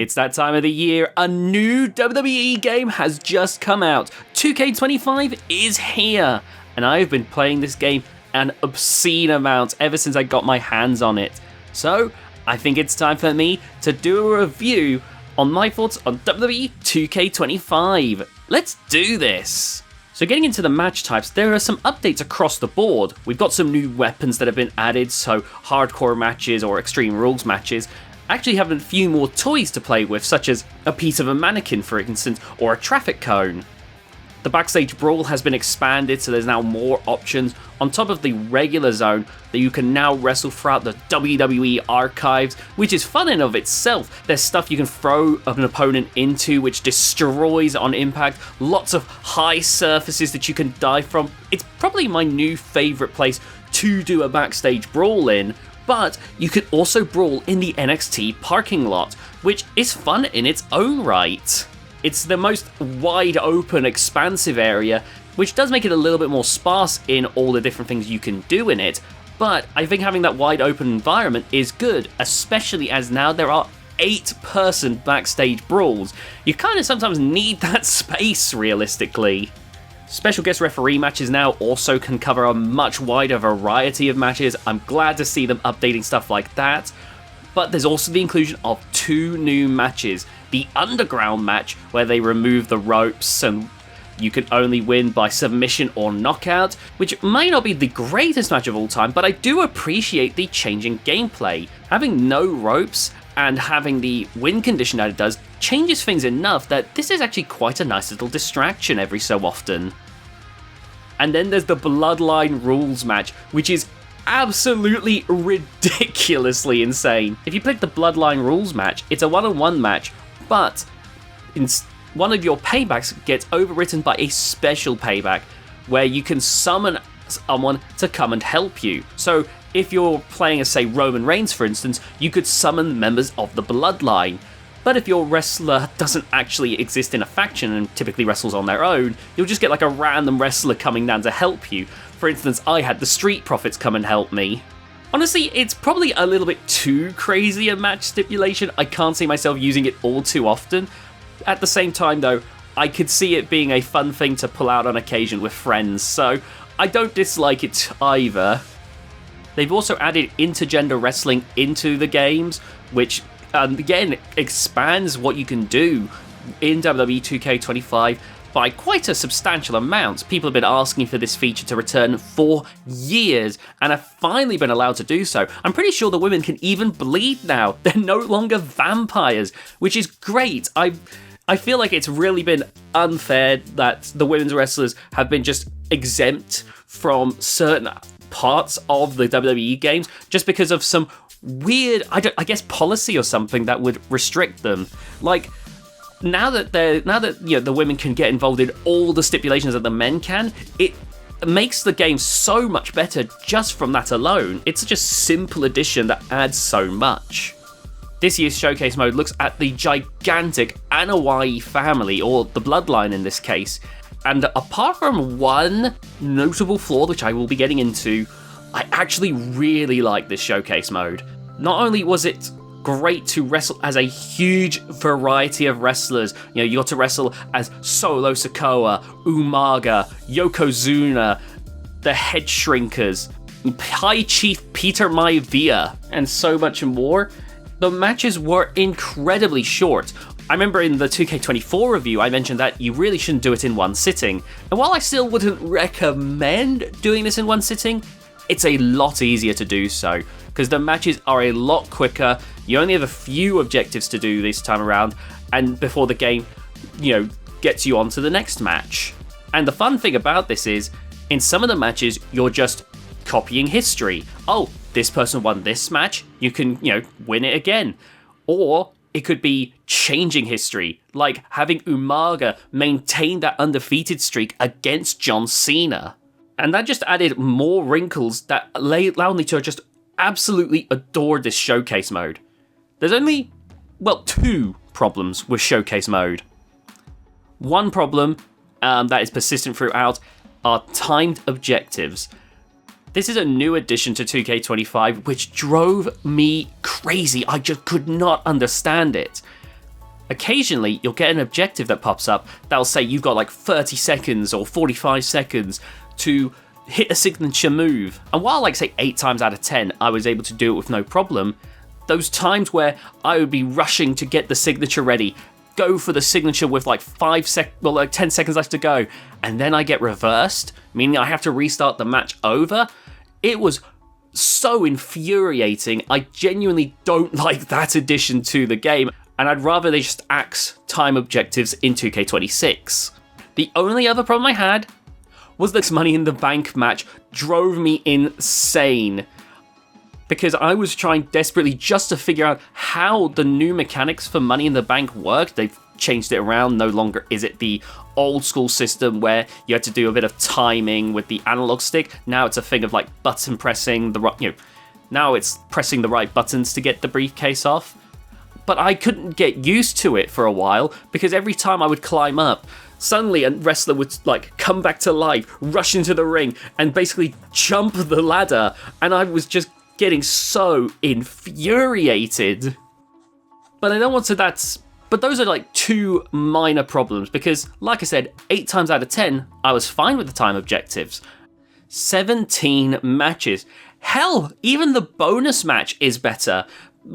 It's that time of the year. A new WWE game has just come out. 2K25 is here. And I've been playing this game an obscene amount ever since I got my hands on it. So, I think it's time for me to do a review on my thoughts on WWE 2K25. Let's do this! So getting into the match types, there are some updates across the board. We've got some new weapons that have been added, so hardcore matches or extreme rules matches actually have a few more toys to play with, such as a piece of a mannequin, for instance, or a traffic cone. The backstage brawl has been expanded, so there's now more options on top of the regular zone that you can now wrestle throughout the WWE archives, which is fun in of itself. There's stuff you can throw an opponent into which destroys on impact, lots of high surfaces that you can dive from. It's probably my new favourite place to do a backstage brawl in, but you can also brawl in the NXT parking lot, which is fun in its own right. It's the most wide open, expansive area, which does make it a little bit more sparse in all the different things you can do in it, but I think having that wide open environment is good, especially as now there are 8-person backstage brawls. You kind of sometimes need that space, realistically. Special guest referee matches now also can cover a much wider variety of matches. I'm glad to see them updating stuff like that. But there's also the inclusion of 2 new matches. The Underground match, where they remove the ropes and you can only win by submission or knockout, which may not be the greatest match of all time, but I do appreciate the changing gameplay. Having no ropes and having the win condition that it does changes things enough that this is actually quite a nice little distraction every so often. And then there's the Bloodline Rules match, which is absolutely ridiculously insane. If you pick the Bloodline Rules match, it's a one-on-one match, but one of your paybacks gets overwritten by a special payback where you can summon someone to come and help you. So if you're playing as, say, Roman Reigns, for instance, you could summon members of the Bloodline. But if your wrestler doesn't actually exist in a faction and typically wrestles on their own, you'll just get like a random wrestler coming down to help you. For instance, I had the Street Profits come and help me. Honestly, it's probably a little bit too crazy a match stipulation. I can't see myself using it all too often. At the same time though, I could see it being a fun thing to pull out on occasion with friends, so I don't dislike it either. They've also added intergender wrestling into the games, which again expands what you can do in WWE 2K25 by quite a substantial amount. People have been asking for this feature to return for years and have finally been allowed to do so. I'm pretty sure the women can even bleed now. They're no longer vampires, which is great. I feel like it's really been unfair that the women's wrestlers have been just exempt from certain parts of the WWE games just because of some weird, I guess, policy or something that would restrict them. Like, now that the women can get involved in all the stipulations that the men can, it makes the game so much better just from that alone. It's such a simple addition that adds so much. This year's showcase mode looks at the gigantic Anoa'i family, or the Bloodline in this case, and apart from one notable flaw, which I will be getting into, I actually really like this showcase mode. Not only was it great to wrestle as a huge variety of wrestlers. You know, you got to wrestle as Solo Sikoa, Umaga, Yokozuna, the Head Shrinkers, High Chief Peter Maivia, and so much more. The matches were incredibly short. I remember in the 2K24 review, I mentioned that you really shouldn't do it in one sitting. And while I still wouldn't recommend doing this in one sitting, it's a lot easier to do so, because the matches are a lot quicker. You only have a few objectives to do this time around, and before the game, gets you on to the next match. And the fun thing about this is, in some of the matches, you're just copying history. Oh, this person won this match, you can, win it again. Or it could be changing history, like having Umaga maintain that undefeated streak against John Cena. And that just added more wrinkles that allowed me to just absolutely adore this showcase mode. There's only, 2 problems with showcase mode. One problem that is persistent throughout are timed objectives. This is a new addition to 2K25, which drove me crazy. I just could not understand it. occasionally you'll get an objective that pops up that'll say you've got like 30 seconds or 45 seconds to hit a signature move. And while like say 8 times out of 10 I was able to do it with no problem, those times where I would be rushing to get the signature ready, go for the signature with like 10 seconds left to go, and then I get reversed, meaning I have to restart the match over, it was so infuriating. I genuinely don't like that addition to the game, and I'd rather they just axe time objectives in 2K26. The only other problem I had was this Money in the Bank match drove me insane, because I was trying desperately just to figure out how the new mechanics for Money in the Bank worked. They've changed it around. No longer is it the old school system where you had to do a bit of timing with the analog stick. Now it's a thing of like button pressing now it's pressing the right buttons to get the briefcase off. But I couldn't get used to it for a while, because every time I would climb up, suddenly a wrestler would like come back to life, rush into the ring, and basically jump the ladder, and I was just getting so infuriated. But I don't want to but those are like 2 minor problems, because like I said, 8 times out of 10 I was fine with the time objectives. 17 matches. Hell, even the bonus match is better.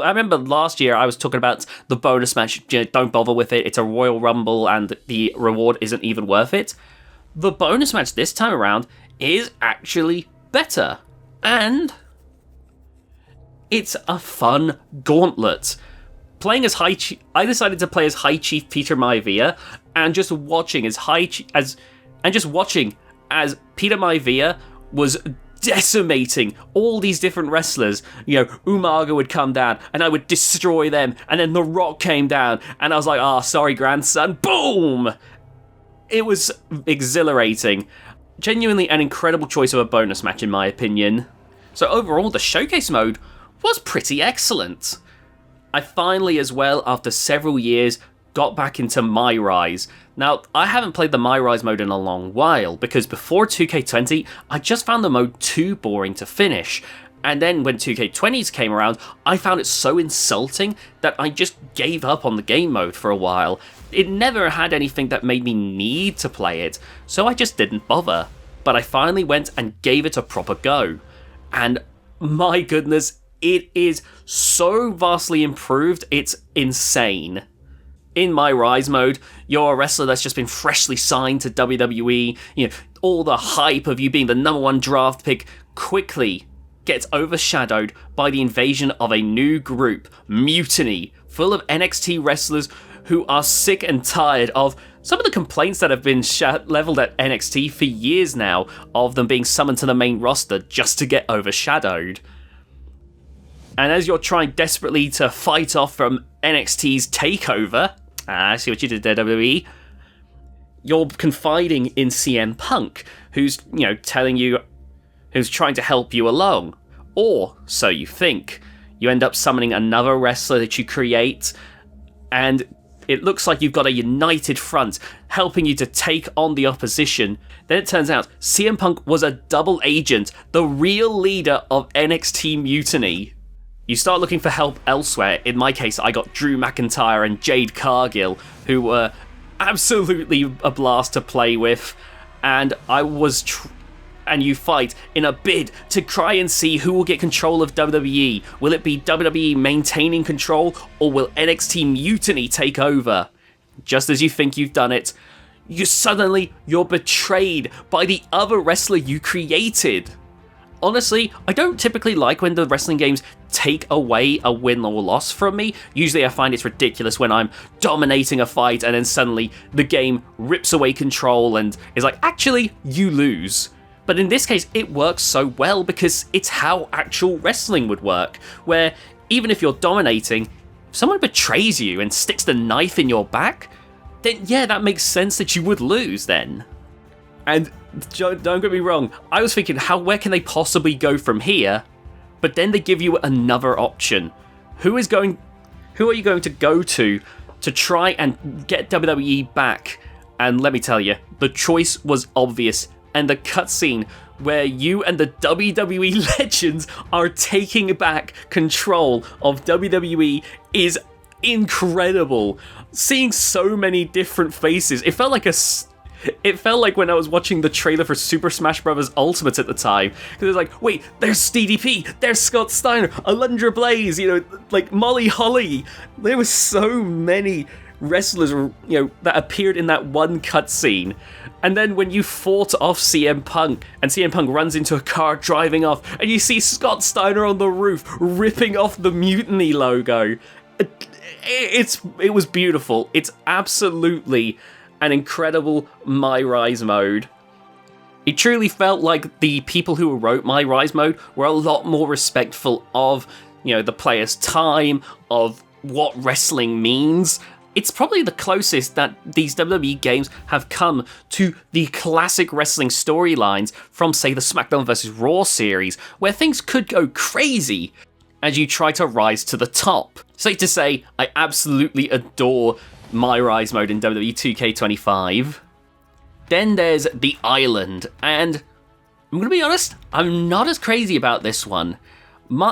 I remember last year I was talking about the bonus match, don't bother with it, it's a Royal Rumble and the reward isn't even worth it. The bonus match this time around is actually better, and it's a fun gauntlet. Playing as I decided to play as High Chief Peter Maivia, and just watching as Peter Maivia was decimating all these different wrestlers. Umaga would come down and I would destroy them, and then The Rock came down and I was like, sorry grandson, boom! It was exhilarating. Genuinely an incredible choice of a bonus match in my opinion. So overall, the showcase mode was pretty excellent. I finally, as well, after several years, got back into My Rise. Now, I haven't played the My Rise mode in a long while, because before 2K20, I just found the mode too boring to finish. And then when 2K20s came around, I found it so insulting that I just gave up on the game mode for a while. It never had anything that made me need to play it, so I just didn't bother. But I finally went and gave it a proper go. And my goodness, it is so vastly improved, it's insane. In My Rise mode, you're a wrestler that's just been freshly signed to WWE. All the hype of you being the #1 draft pick quickly gets overshadowed by the invasion of a new group, Mutiny, full of NXT wrestlers who are sick and tired of some of the complaints that have been leveled at NXT for years now, of them being summoned to the main roster just to get overshadowed. And as you're trying desperately to fight off from NXT's takeover, I see what you did there, WWE, you're confiding in CM Punk, who's, who's trying to help you along. Or so you think. You end up summoning another wrestler that you create, and it looks like you've got a united front helping you to take on the opposition. Then it turns out CM Punk was a double agent, the real leader of NXT Mutiny. You start looking for help elsewhere. In my case, I got Drew McIntyre and Jade Cargill, who were absolutely a blast to play with, and you fight in a bid to try and see who will get control of WWE. Will it be WWE maintaining control, or will NXT Mutiny take over? Just as you think you've done it, you're betrayed by the other wrestler you created. Honestly, I don't typically like when the wrestling games take away a win or loss from me. Usually I find it's ridiculous when I'm dominating a fight and then suddenly the game rips away control and is like, actually, you lose. But in this case, it works so well because it's how actual wrestling would work, where even if you're dominating, if someone betrays you and sticks the knife in your back, then yeah, that makes sense that you would lose then. And don't get me wrong, I was thinking, where can they possibly go from here? But then they give you another option. Who are you going to go to try and get WWE back? And let me tell you, the choice was obvious. And the cutscene where you and the WWE legends are taking back control of WWE is incredible. Seeing so many different faces, it felt like when I was watching the trailer for Super Smash Bros. Ultimate at the time. Because it was like, wait, there's DDP, there's Scott Steiner, Alundra Blaze, like Molly Holly. There were so many wrestlers, that appeared in that one cutscene. And then when you fought off CM Punk, and CM Punk runs into a car driving off, and you see Scott Steiner on the roof ripping off the Mutiny logo. It was beautiful. It's absolutely an incredible My Rise mode. It truly felt like the people who wrote My Rise mode were a lot more respectful of, the player's time, of what wrestling means. It's probably the closest that these WWE games have come to the classic wrestling storylines from, say, the SmackDown vs. Raw series, where things could go crazy as you try to rise to the top. Safe to say, I absolutely adore My Rise mode in WWE 2K25. Then there's The Island, and I'm going to be honest, I'm not as crazy about this one.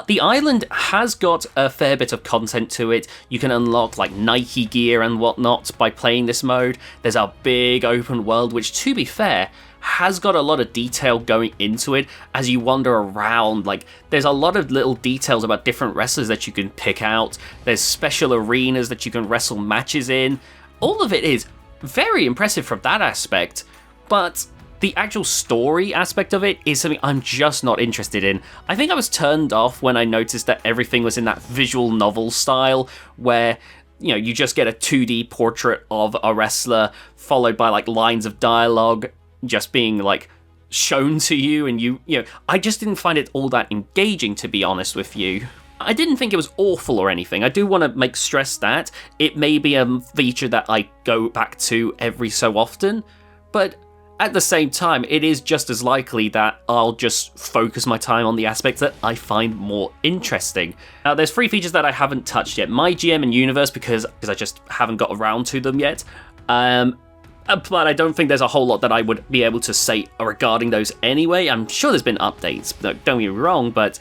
The Island has got a fair bit of content to it. You can unlock like Nike gear and whatnot by playing this mode. There's a big open world, which, to be fair, has got a lot of detail going into it as you wander around. Like, there's a lot of little details about different wrestlers that you can pick out. There's special arenas that you can wrestle matches in. All of it is very impressive from that aspect, but the actual story aspect of it is something I'm just not interested in. I think I was turned off when I noticed that everything was in that visual novel style where, you just get a 2D portrait of a wrestler followed by like lines of dialogue just being like shown to you, and I just didn't find it all that engaging, to be honest with you. I didn't think it was awful or anything. I do want to stress that it may be a feature that I go back to every so often, but at the same time, it is just as likely that I'll just focus my time on the aspects that I find more interesting. Now, there's 3 features that I haven't touched yet. My GM and Universe, because I just haven't got around to them yet. But I don't think there's a whole lot that I would be able to say regarding those anyway. I'm sure there's been updates, don't get me wrong, but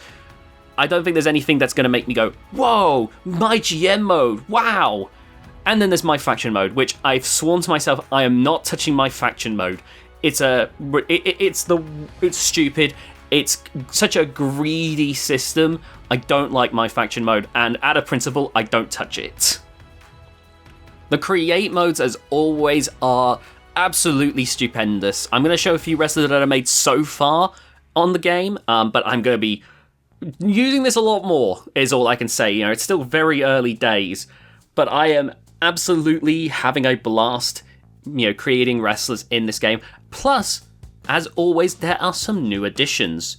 I don't think there's anything that's going to make me go, whoa, My GM mode, wow! And then there's My Faction mode, which I've sworn to myself I am not touching My Faction mode. It's stupid. It's such a greedy system. I don't like My Faction mode, and out of principle, I don't touch it. The create modes, as always, are absolutely stupendous. I'm going to show a few wrestlers that are made so far on the game, but I'm going to be using this a lot more, is all I can say. It's still very early days, but I am absolutely having a blast creating wrestlers in this game. Plus, as always, there are some new additions.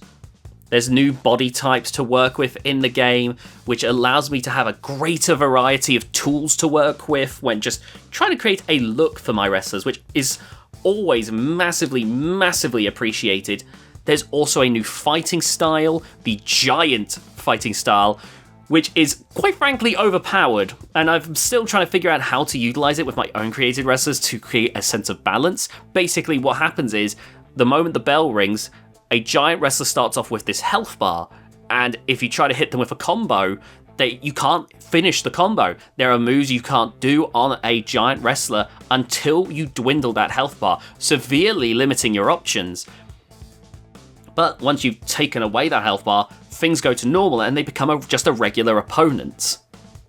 There's new body types to work with in the game, which allows me to have a greater variety of tools to work with when just trying to create a look for my wrestlers, which is always massively, massively appreciated. There's also a new fighting style, the giant fighting style, which is quite frankly overpowered, and I'm still trying to figure out how to utilize it with my own created wrestlers to create a sense of balance. Basically, what happens is, the moment the bell rings, a giant wrestler starts off with this health bar, and if you try to hit them with a combo, you can't finish the combo. There are moves you can't do on a giant wrestler until you dwindle that health bar, severely limiting your options. But once you've taken away that health bar, things go to normal and they become just a regular opponent.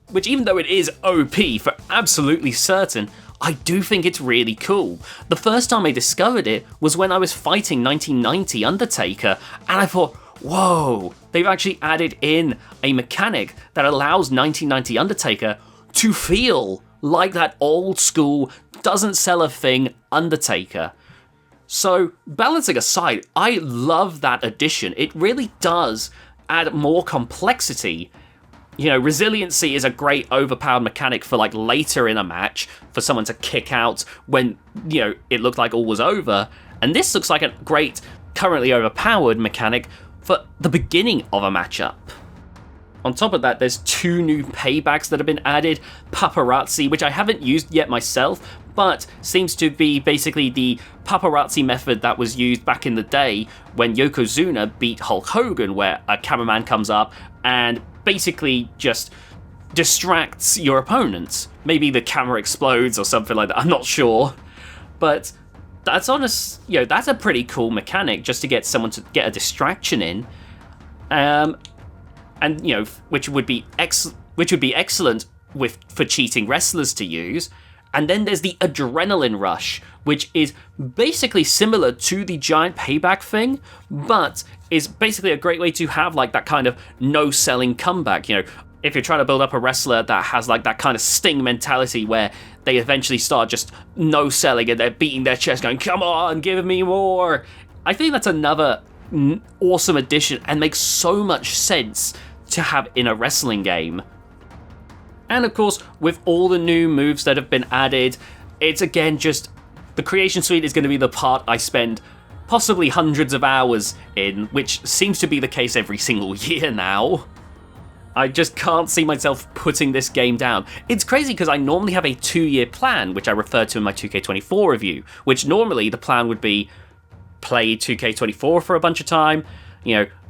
Which, even though it is OP for absolutely certain, I do think it's really cool. The first time I discovered it was when I was fighting 1990 Undertaker, and I thought, whoa, they've actually added in a mechanic that allows 1990 Undertaker to feel like that old school, doesn't sell a thing Undertaker. So, balancing aside, I love that addition. It really does add more complexity. Resiliency is a great overpowered mechanic for like later in a match, for someone to kick out when, it looked like all was over. And this looks like a great, currently overpowered mechanic for the beginning of a matchup. On top of that, there's 2 new paybacks that have been added. Paparazzi, which I haven't used yet myself, but seems to be basically the paparazzi method that was used back in the day when Yokozuna beat Hulk Hogan, where a cameraman comes up and basically just distracts your opponents. Maybe the camera explodes or something like that, I'm not sure. But that's that's a pretty cool mechanic, just to get someone to get a distraction in. And which would be excellent for cheating wrestlers to use. And then there's the adrenaline rush, which is basically similar to the giant payback thing, but is basically a great way to have like that kind of no-selling comeback. If you're trying to build up a wrestler that has like that kind of Sting mentality where they eventually start just no-selling and they're beating their chest going, come on, give me more. I think that's another awesome addition and makes so much sense to have in a wrestling game. And of course, with all the new moves that have been added, it's again just the creation suite is going to be the part I spend possibly hundreds of hours in, which seems to be the case every single year now. I just can't see myself putting this game down. It's crazy because I normally have a 2-year plan, which I refer to in my 2K24 review, which normally the plan would be play 2K24 for a bunch of time,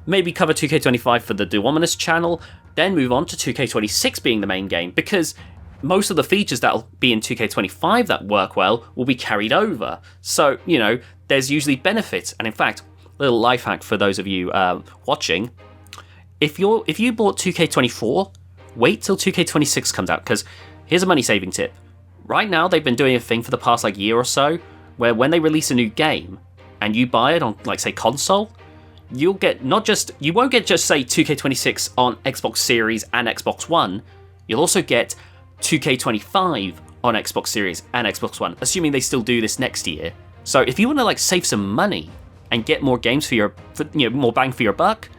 maybe cover 2K25 for the DUOMINUS channel, then move on to 2K26 being the main game, because most of the features that'll be in 2K25 that work well will be carried over. So, there's usually benefits. And in fact, a little life hack for those of you watching, if you bought 2K24, wait till 2K26 comes out, because here's a money-saving tip. Right now, they've been doing a thing for the past year or so, where when they release a new game, and you buy it on, say, console, you won't get just, say, 2K26 on Xbox Series and Xbox One, you'll also get 2K25 on Xbox Series and Xbox One, assuming they still do this next year. So if you want to, save some money and get more games for more bang for your buck,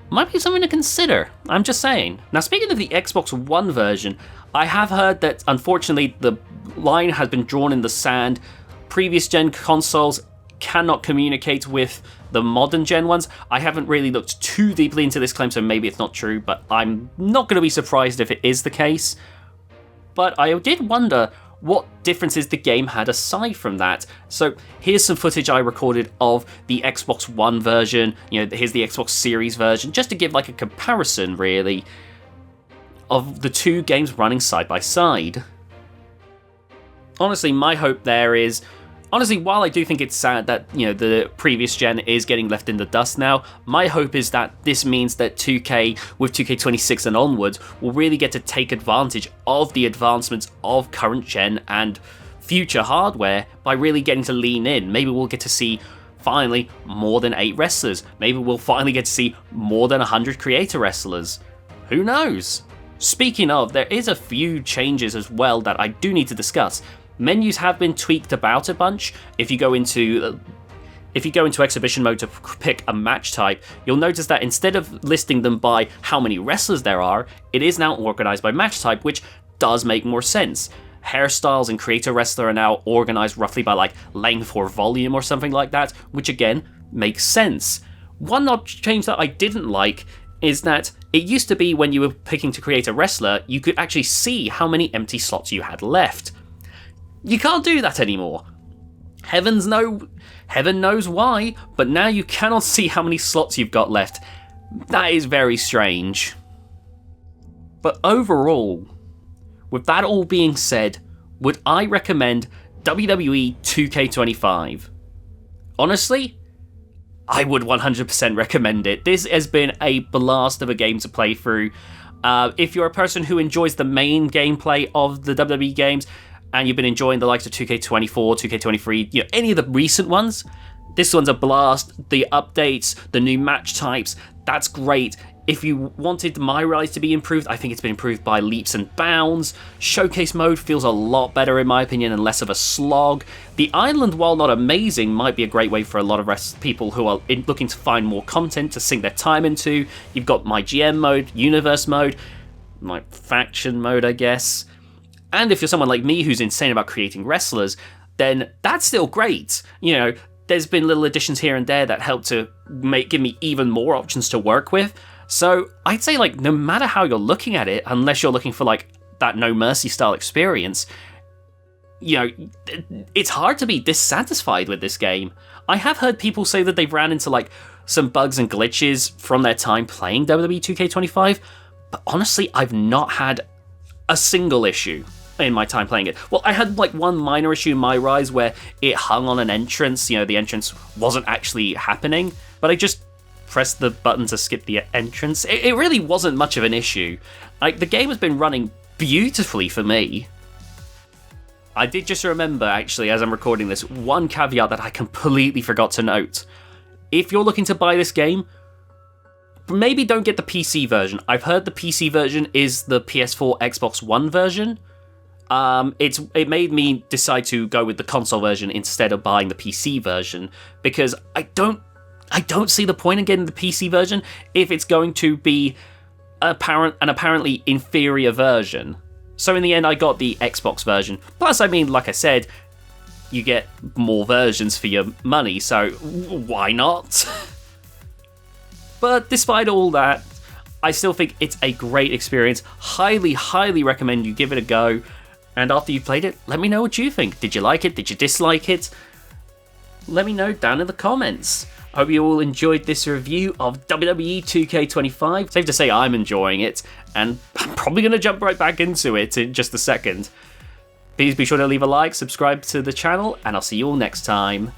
might be something to consider. I'm just saying. Now, speaking of the Xbox One version, I have heard that, unfortunately, the line has been drawn in the sand. Previous gen consoles cannot communicate with the modern gen ones. I haven't really looked too deeply into this claim, so maybe it's not true, but I'm not going to be surprised if it is the case. But I did wonder what differences the game had aside from that. So here's some footage I recorded of the Xbox One version, here's the Xbox Series version, just to give a comparison, really, of the two games running side by side. Honestly, my hope there is, while I do think it's sad that, the previous gen is getting left in the dust now, my hope is that this means that 2K, with 2K26 and onwards, will really get to take advantage of the advancements of current gen and future hardware by really getting to lean in. Maybe we'll get to see, finally, more than 8 wrestlers. Maybe we'll finally get to see more than 100 creator wrestlers. Who knows? Speaking of, there is a few changes as well that I do need to discuss. Menus have been tweaked about a bunch. If you go into exhibition mode to pick a match type, you'll notice that instead of listing them by how many wrestlers there are, it is now organized by match type, which does make more sense. Hairstyles and creator wrestler are now organized roughly by length or volume or something like that, which again makes sense. One change that I didn't like is that it used to be when you were picking to create a wrestler, you could actually see how many empty slots you had left. You can't do that anymore. Heaven knows why, but now you cannot see how many slots you've got left. That is very strange. But overall, with that all being said, would I recommend WWE 2K25? Honestly, I would 100% recommend it. This has been a blast of a game to play through. If you're a person who enjoys the main gameplay of the WWE games, and you've been enjoying the likes of 2K24, 2K23, any of the recent ones, this one's a blast. The updates, the new match types, that's great. If you wanted My Rise to be improved, I think it's been improved by leaps and bounds. Showcase mode feels a lot better in my opinion and less of a slog. The island, while not amazing, might be a great way for a lot of people who are looking to find more content to sink their time into. You've got My GM mode, Universe mode, My Faction mode, I guess. And if you're someone like me who's insane about creating wrestlers, then that's still great. There's been little additions here and there that help to give me even more options to work with. So I'd say no matter how you're looking at it, unless you're looking for that No Mercy style experience, it's hard to be dissatisfied with this game. I have heard people say that they've ran into some bugs and glitches from their time playing WWE 2K25, but honestly, I've not had a single issue in my time playing it. Well, I had like one minor issue in my Rise where it hung on an entrance, the entrance wasn't actually happening, but I just pressed the button to skip the entrance. It really wasn't much of an issue. Like, the game has been running beautifully for me. I did just remember, actually, as I'm recording this, one caveat that I completely forgot to note. If you're looking to buy this game, maybe don't get the PC version. I've heard the PC version is the PS4, Xbox One version. It made me decide to go with the console version instead of buying the PC version, because I don't see the point in getting the PC version if it's going to be an apparently inferior version. So in the end, I got the Xbox version. Plus, I mean, like I said, you get more versions for your money, so why not? But despite all that, I still think it's a great experience. Highly, highly recommend you give it a go. And after you've played it, let me know what you think. Did you like it? Did you dislike it? Let me know down in the comments. I hope you all enjoyed this review of WWE 2K25. Safe to say I'm enjoying it, and I'm probably going to jump right back into it in just a second. Please be sure to leave a like, subscribe to the channel, and I'll see you all next time.